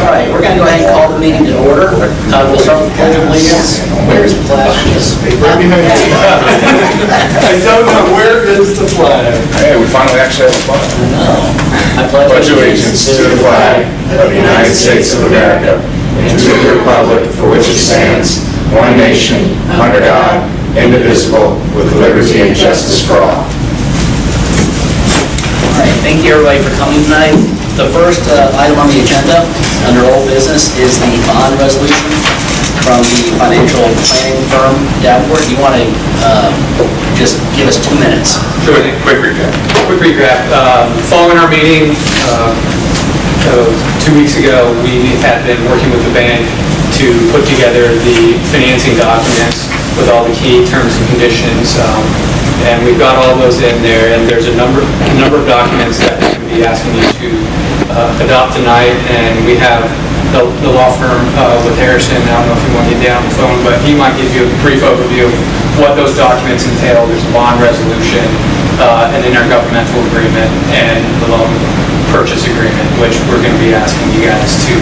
All right, we're going to go ahead and call the meeting to order. We'll start with the Pledge of Allegiance. Where's the flag? I don't know, where is the flag? Hey, we finally actually have a flag. I pledge Allegiance to the flag of the United States of America and to the republic for which it stands, one nation, under God, indivisible, with liberty and justice for all. All right, thank you everybody for coming tonight. The first item on the agenda under old business is the bond resolution from the financial planning firm Davenport. You want to just give us 2 minutes? Quick recap. Quick recap. Following our meeting 2 weeks ago, we had been working with the bank to put together the financing documents with all the key terms and conditions. And we've got all those in there, and there's a number of documents that we're going to be asking you to adopt tonight. And we have the law firm with Harrison. I don't know if you want to get down the phone, but he might give you a brief overview of what those documents entail. There's a bond resolution, an intergovernmental agreement, and the loan purchase agreement, which we're going to be asking you guys to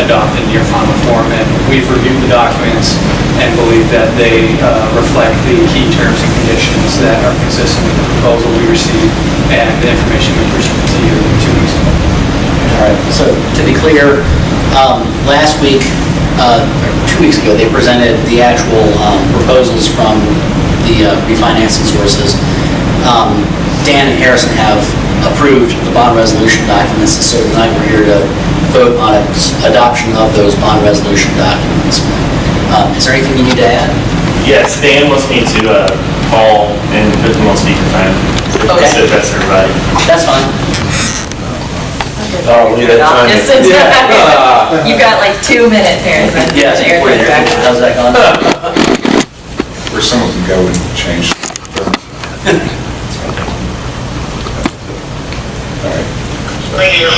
adopt in your final form. And we've reviewed the documents and believe that they reflect the key terms and conditions that are consistent with the proposal we received and the information we presented to you 2 weeks ago. All right, so to be clear, last week, or 2 weeks ago, they presented the actual proposals from the refinancing sources. Dan and Harrison have approved the bond resolution documents, so tonight we're here to vote on adoption of those bond resolution documents. Is there anything you need to add? Yes, Dan wants me to call and put them on speakerphone. Okay. So that's everybody. That's fine. Oh, leave that time. You've got like 2 minutes, Harrison. Yes, how's that going? Where some of them go and change. All right. Right here.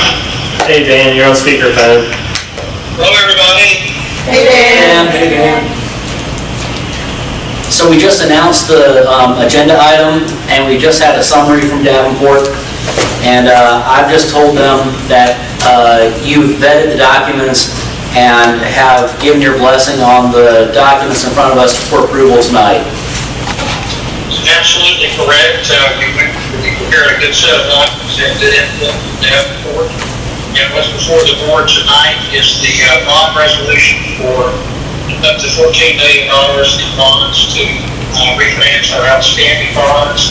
Hey Dan, you're on speakerphone. Hello, everybody. Hey, Dan. Hey, Dan. So we just announced the agenda item, and we just had a summary from Davenport. And I've just told them that you've vetted the documents and have given your blessing on the documents in front of us for approval tonight. Absolutely correct. We prepared a good set of documents and did input from Davenport. And what's before the board tonight is the bond resolution for up to $14 million in bonds to refinance our outstanding bonds.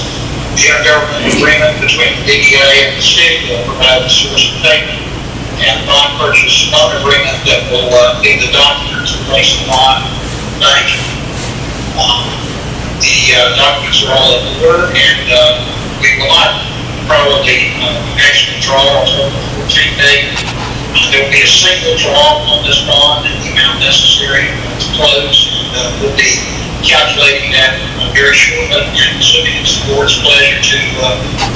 The intergovernmental agreement between the CDDA and the city will provide the source of payment, and the bond purchase loan agreement that will be the document to place the bond bank. The documents are all in order, and we will not probably actually draw until the 14th day. There will be a single draw on this bond in the amount necessary to close. We'll be calculating that very shortly, and assuming it's the board's pleasure to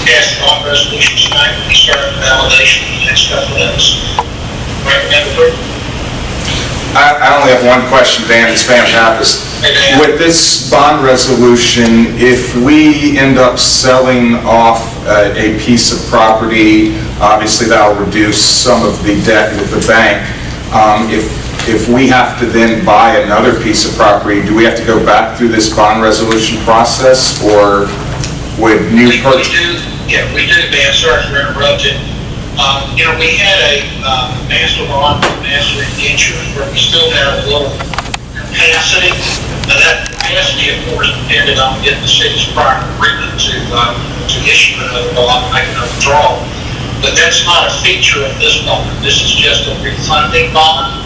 pass the bond resolution tonight, we'll be starting the validation in the next couple of days. Recommend approval. I only have one question, Dan. It's Van Pappas. With this bond resolution, if we end up selling off a piece of property, obviously that'll reduce some of the debt with the bank. If we have to then buy another piece of property, do we have to go back through this bond resolution process, or would new purchase? Yeah, we do, Dan. Sorry for interrupting. We had a master bond, master indenture, where we still have a little capacity. Now that capacity, of course, depended on getting the city's prior agreement to issue another bond, make another draw. But that's not a feature of this bond. This is just a refunding bond,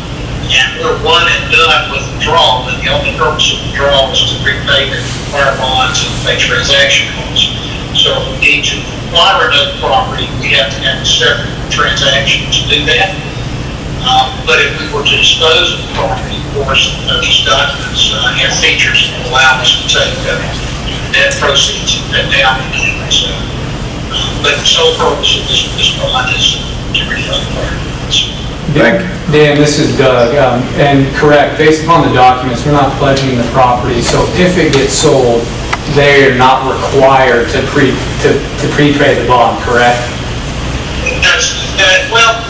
and we're one and done with the draw. And the only purpose of the draw is to repay the prior bonds and pay transaction costs. So if we need to acquire another property, we have to have a separate transaction to do that. But if we were to dispose of the property, of course, these documents have features that allow us to take debt proceeds and pay down anyway. So, but the sole purpose of this bond is to refund the property. Dan, this is Doug, and correct, based upon the documents, we're not pledging the property, so if it gets sold, they are not required to prepay the bond, correct? Well,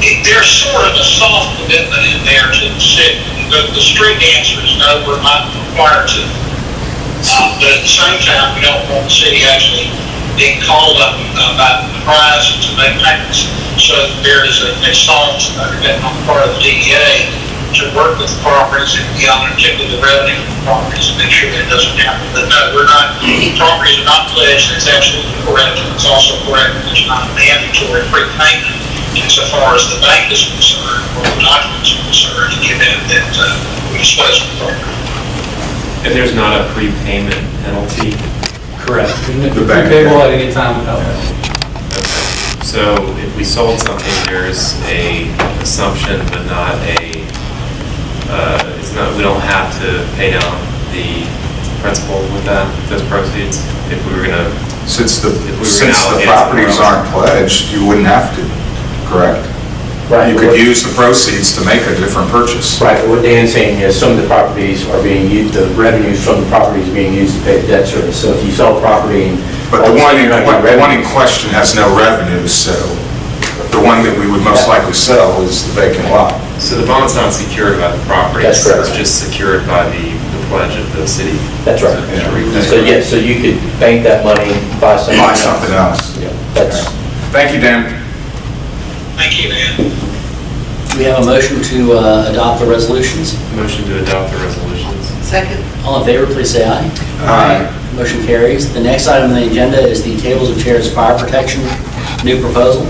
there's sort of a soft commitment in there to the city. The strict answer is no, we're not required to. But at the same time, we don't want the city actually being called up about the price to make payments. So there is a soft commitment on the part of the DDA to work with properties and beyond, particularly the revenue of the properties, to make sure that it doesn't happen. But no, we're not, properties are not pledged, that's absolutely correct. And it's also correct that there's not a mandatory prepayment insofar as the bank is concerned, or the documents are concerned, in the event that we dispose of the property. And there's not a prepayment penalty? Correct. The bank- Payable at any time without that. So if we sold something, there's a assumption, but not a, it's not, we don't have to pay down the principal with that, those proceeds, if we were gonna, Since the allocate it properties somewhere aren't pledged, you wouldn't have to, correct? Right. You could use the proceeds to make a different purchase. Right, but what Dan's saying is some of the properties are being used, the revenues from the properties are being used to pay the debt service. So if you sell property and... But the one in question has no revenues, so the one that we would most likely sell is the vacant lot. so the bond's not secured by the property. That's correct. It's just secured by the pledge of the city. That's right. To repay. So yes, so you could bank that money, buy something Buy else. something else. Yeah, that's... Thank you, Dan. Thank you, man. Do we have a motion to adopt the resolutions? Motion to adopt the resolutions. Second. All in favor, please say aye. Aye. Motion carries. The next item on the agenda is the tables and chairs fire protection, new proposal.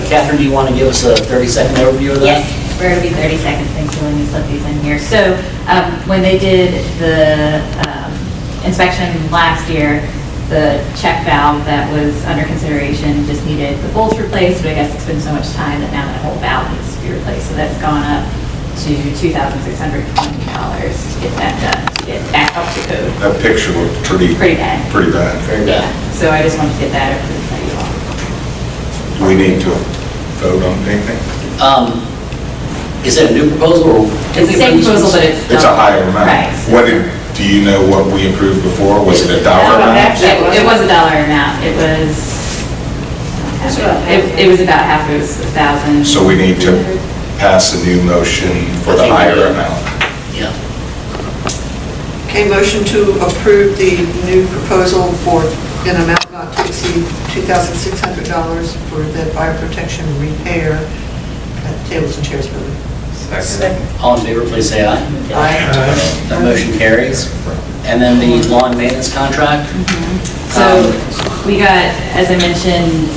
Catherine, do you want to give us a 30-second overview of that? Yes, we're going to be 30 seconds. Thanks for letting me slip these in here. So when they did the inspection last year, the check valve that was under consideration just needed the bolts replaced, but I guess it's been so much time that now that whole valve needs to be replaced. So that's gone up to $2,620 to get that done, to get back up to code. That picture looked pretty Pretty bad. Very Yeah, good. so I just wanted to get that approved by you all. Do we need to vote on anything? Is it a new proposal or? It's the same proposal, but it's... It's a higher amount. Right. Do you know what we approved before? Was it a dollar amount? It was a dollar amount. It was... It was about half, it was 1,000. So we need to pass a new motion for the higher amount. Yeah. Okay, motion to approve the new proposal for an amount not to exceed $2,600 for the fire protection repair at the Tables and Chairs building. Second. All in favor, please say aye. Aye. That motion carries. And then the lawn maintenance contract? So we got, as I mentioned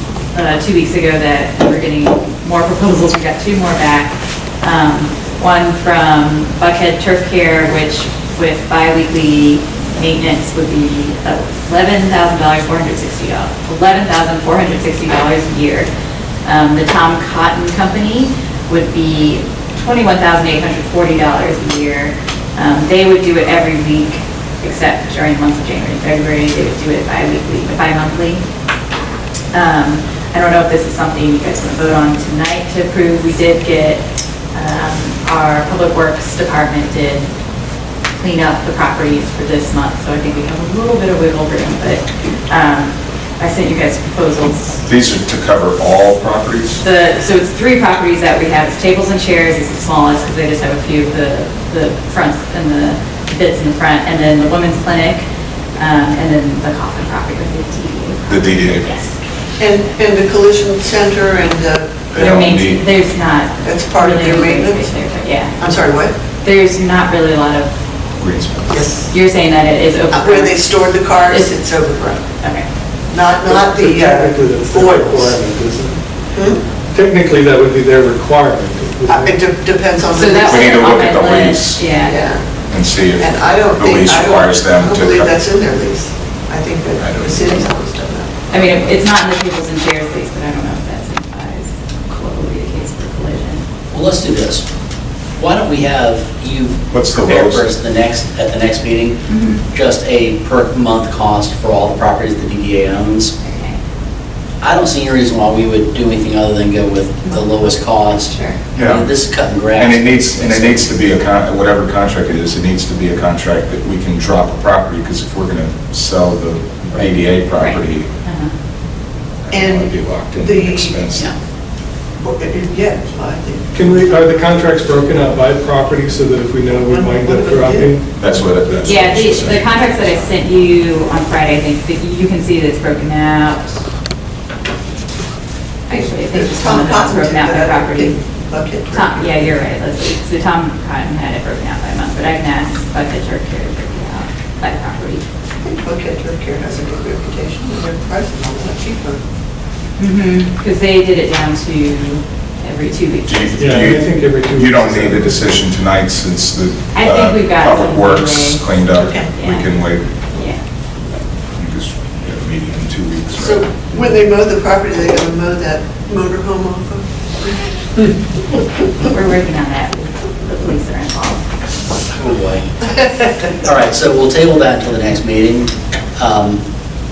2 weeks ago, that we're getting more proposals. We got 2 more back. One from Buckhead Turf Care, which with bi-weekly maintenance would be $11,460 a year. The Tom Cotton Company would be $21,840 a year. They would do it every week, except during the months of January and February. They would do it bi-monthly. I don't know if this is something you guys want to vote on tonight to approve. We did get, our Public Works Department did clean up the properties for this month, so I think we have a little bit of wiggle room, but I sent you guys proposals. These are to cover all properties? So it's 3 properties that we have. It's Tables and Chairs is the smallest because they just have a few of the fronts and the bits in the front, and then the Women's Clinic, and then the Coffin property with the DDA. The DDA? Yes. And the collision center and There's not. That's part of really their any maintenance? space there, but yeah. I'm sorry, what? There's not really a lot of, Green space. Yes. you're saying that it is open. Where they stored the cars, It's- it's overgrown. Okay. Not the Technically, that's their foils. requirement, isn't it? Hmm? Technically, that would be their requirement. It depends on So the... that We need to wasn't on look at my the list. lease. Yeah. Yeah. And see if And I don't the think, lease requires them I to... don't believe that's in their lease. I think I that don't the city's always done that. I mean, it's not in the Tables and Chairs lease, but I don't know if that signifies what will be the case for collision. Well, let's do this. Why don't we have you What's the prepare lowest? for us at the next meeting, just a per month cost for all the properties the DDA owns. Okay. I don't see any reason why we would do anything other than go with the lowest cost. Sure. I Yeah. mean, this is cutting grass. And it needs to be whatever contract it is, it needs to be a contract that we can drop a property, because if we're going to sell the DDA property, Uh-huh. I don't want to be locked into the- expense. Yeah. Yeah, I think. Are the contracts broken out by property so that if we know we wind up dropping? That's what it is. Yeah, the contracts that I sent you on Friday, I think, that you can see that it's broken out. Actually, I think it's some of them broken out by property. Bucket. Tom, yeah, you're right, Leslie. So Tom Cotton had it broken out by month, but I can ask Bucket Turf Care to break it out by property. I think Bucket Turf Care has a good reputation, and their prices are a lot cheaper. Because they did it down to every 2 weeks. Yeah, I think every 2 weeks. You don't need a decision tonight since the I think we've got Public some Works leeway. cleaned up. Okay. We Yeah. can wait. Yeah. You just have a meeting in 2 weeks. So when they mow the property, they're going to mow that motorhome off of? We're working on that. The police are involved. Oh, boy. All right, so we'll table that until the next meeting.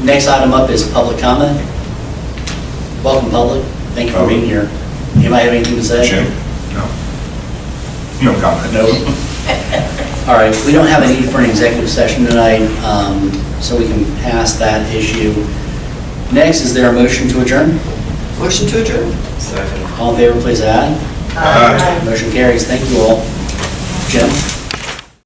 Next item up is public comment. Welcome, public. Thank you for being here. Anybody have anything to say? Jim? No. No comment. No. All right, we don't have a need for an executive session tonight, so we can pass that issue. Next, is there a motion to adjourn? Motion to adjourn? Second. All in favor, please aye. Aye. Motion carries. Thank you all. Jim?